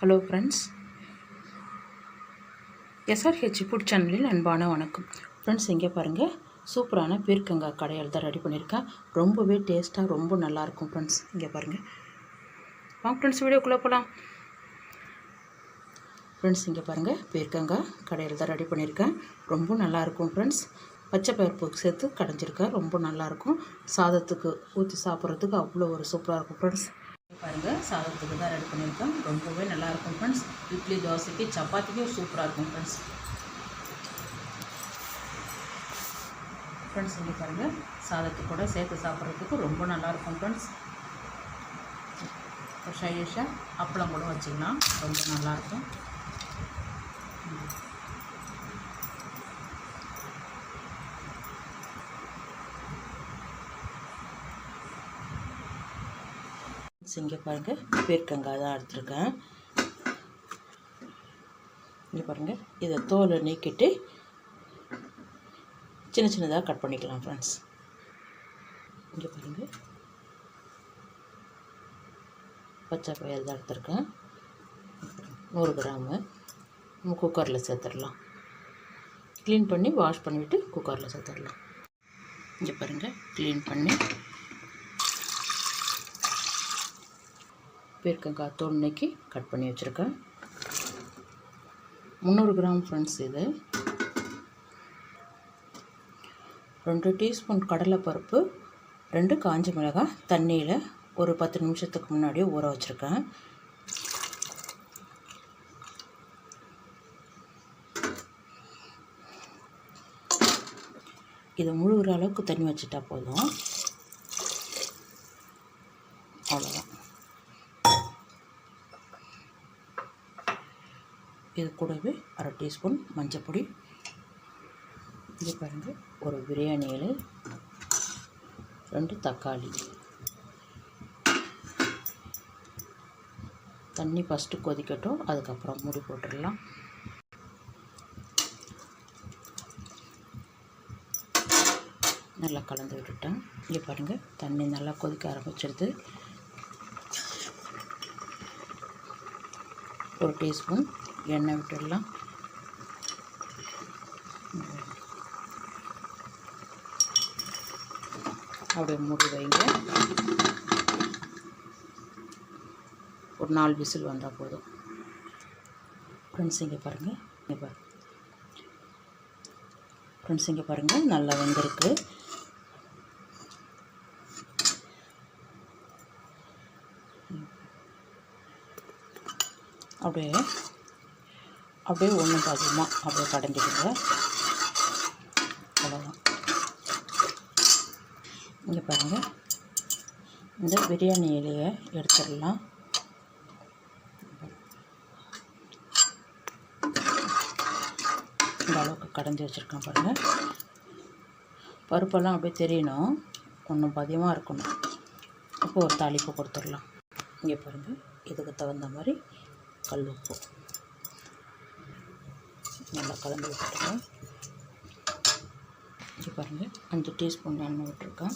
Hello friends, SRH food சேனலில் அன்பான வணக்கம். ஃப்ரெண்ட்ஸ், இங்கே பாருங்கள், சூப்பரான பீர்க்கங்காய் கடையில் தான் ரெடி பண்ணியிருக்கேன். ரொம்பவே டேஸ்ட்டாக ரொம்ப நல்லாயிருக்கும் ஃப்ரெண்ட்ஸ். இங்கே பாருங்கள், வாங்க ஃப்ரெண்ட்ஸ் வீடியோக்குள்ளே போகலாம். ஃப்ரெண்ட்ஸ், இங்கே பாருங்கள், பீர்க்கங்காய் கடையில் தான் ரெடி பண்ணியிருக்கேன். ரொம்ப நல்லாயிருக்கும் ஃப்ரெண்ட்ஸ். பச்சை பருப்பு சேர்த்து கடைஞ்சிருக்கேன். ரொம்ப நல்லாயிருக்கும். சாதத்துக்கு ஊற்றி சாப்பிட்றதுக்கு அவ்வளோ ஒரு சூப்பராக இருக்கும் ஃப்ரெண்ட்ஸ். பாருங்கள், சாதத்துக்கு தான் ரெடி பண்ணியிருக்கேன். ரொம்பவே நல்லாயிருக்கும் ஃப்ரெண்ட்ஸ். இட்லி, தோசைக்கு, சப்பாத்திக்கும் சூப்பராக இருக்கும் ஃப்ரெண்ட்ஸ். ஃப்ரெண்ட்ஸ், இங்கே பாருங்கள், சாதத்துக்கு கூட சேர்த்து சாப்பிட்றதுக்கு ரொம்ப நல்லாயிருக்கும் ஃப்ரெண்ட்ஸ். சைடிஷாக அப்பளம் கூட வச்சிங்கன்னா ரொம்ப நல்லாயிருக்கும். இங்கே பாருங்கள், பீர்க்கங்காய் தான் எடுத்துருக்கேன். இங்கே பாருங்கள், இதை தோலை நீக்கிட்டு சின்ன சின்னதாக கட் பண்ணிக்கலாம் ஃப்ரெண்ட்ஸ். இங்கே பாருங்கள், பச்சை பயிர் தான் எடுத்துருக்கேன். 100 கிராமு நம்ம குக்கரில் சேர்த்துடலாம். க்ளீன் பண்ணி வாஷ் பண்ணிவிட்டு குக்கரில் சேர்த்துடலாம். இங்கே பாருங்கள், க்ளீன் பண்ணி பீர்க்கங்காய் தோல் நீக்கி கட் பண்ணி வச்சுருக்கேன். 300 கிராம் ஃப்ரெண்ட்ஸ். இது 2 டீஸ்பூன் கடலைப்பருப்பு, 2 காஞ்ச மிளகாய் தண்ணியில் ஒரு 10 நிமிஷத்துக்கு முன்னாடியே ஊற வச்சுருக்கேன். இதை முழுகிற அளவுக்கு தண்ணி வச்சுட்டா போதும். அவ்வளோதான். இது கூடவே 1/2 டீஸ்பூன் மஞ்சள். இது பாருங்கள், ஒரு பிரியாணி இலை, 2 தக்காளி. தண்ணி ஃபஸ்ட்டு கொதிக்கட்டும், அதுக்கப்புறம் மூடி போட்டுடலாம். நல்லா கலந்து விட்டுட்டேன். இங்கே பாருங்கள், தண்ணி நல்லா கொதிக்க ஆரம்பிச்சிடுது. 1 டீஸ்பூன் எண்ணெய் விட்டுடலாம். அப்படியே மூடி வைங்க. ஒரு 4 விசில் வந்தால் போதும். ஃப்ரெண்ட்ஸ், இங்கே பாருங்கள், இங்கே பாருங்கள், நல்லா வெந்திருக்கு. அப்படியே ஒன்றும் பாதியமாக அப்படியே கடைஞ்சிடுங்க. அவ்வளோதான். இங்கே பாருங்கள், இந்த பிரியாணி இலையை எடுத்துடலாம். இந்த அளவுக்கு கடைஞ்சி வச்சுருக்கேன் பாருங்கள். பருப்பெல்லாம் அப்படியே தெரியணும், ஒன்றும் பாதியமாக இருக்கணும். அப்போ ஒரு தாளிப்பு கொடுத்துடலாம். இங்கே பாருங்கள், இதுக்கு தகுந்த மாதிரி கல் உப்பு நல்லா கலந்து விட்டுருக்கேன். இங்கே பாருங்கள், 5 டீஸ்பூன் எண்ணெய் விட்டுருக்கேன்.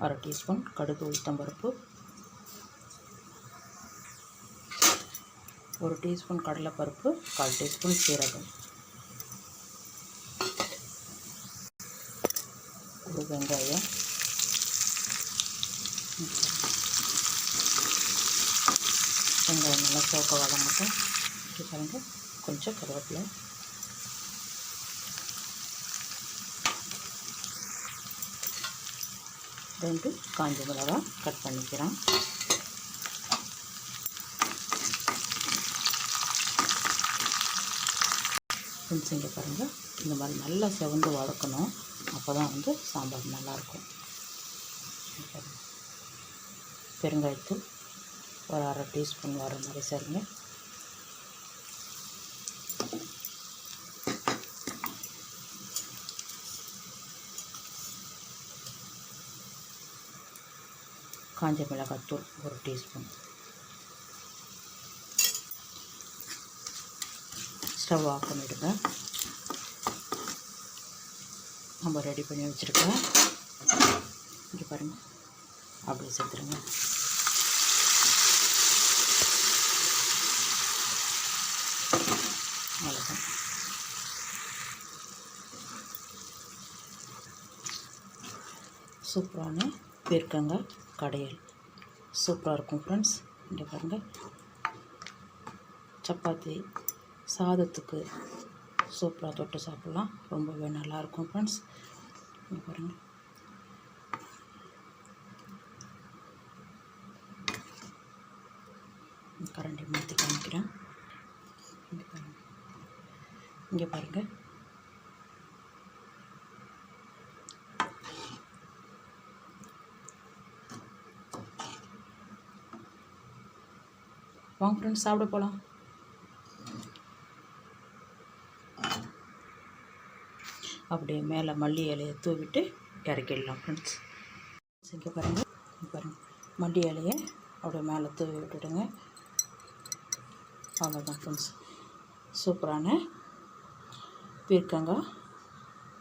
1/2 டீஸ்பூன் கடுகு, உளுத்தம்பருப்பு, 1 டீஸ்பூன் கடலைப்பருப்பு, 1/4 டீஸ்பூன் சீரகம், ஒரு வெங்காயம், வெங்காயம் நல்லா சோக்க வதங்கட்டும். இங்கே பாருங்கள், கொஞ்சம் கருவேப்பிலை, ரெண்டு காஞ்ச மிளகாய் கட் பண்ணிக்கிறோம். ஃப்ரெண்ட்ஸ், இங்கே பாருங்கள், இந்த மாதிரி நல்லா செவந்து வதக்கணும். அப்போ தான் சாம்பார் நல்லாயிருக்கும். பெருங்காயத்தூள் ஒரு 1/2 டீஸ்பூன் வர மாதிரி சரிங்க. காஞ்ச மிளகாய்த்தூள் 1 டீஸ்பூன். ஸ்டவ் ஆஃப் பண்ணிவிடுங்க. நம்ம ரெடி பண்ணி வச்சுருக்கோம். இங்கே பாருங்கள், அப்படியே சேர்த்துருங்க. அவ்வளோதான். சூப்பரான பீர்க்கங்காய் கடையல் சூப்பராக இருக்கும் ஃப்ரெண்ட்ஸ். இங்கே பாருங்கள், சப்பாத்தி சாதத்துக்கு சூப்பராக தொட்டு சாப்பிட்லாம். ரொம்பவே நல்லாயிருக்கும் ஃப்ரெண்ட்ஸ். இங்கே பாருங்கள், கரண்டி மாற்றி காமிக்கிறேன். இங்கே பாருங்கள், வாங்க ஃப்ரெண்ட்ஸ் சாப்பிட போகலாம். அப்படியே மேலே மல்லி இலையை தூவிட்டு இறக்கிடலாம் ஃப்ரெண்ட்ஸ். இங்கே பாருங்கள், மல்லி இலையை அப்படியே மேலே தூவி விட்டுடுங்க. அவ்வளோதான் ஃப்ரெண்ட்ஸ், சூப்பரான பீர்க்கங்காய்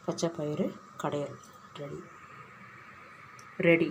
பச்சை பயிறு கடையல் ரெடி.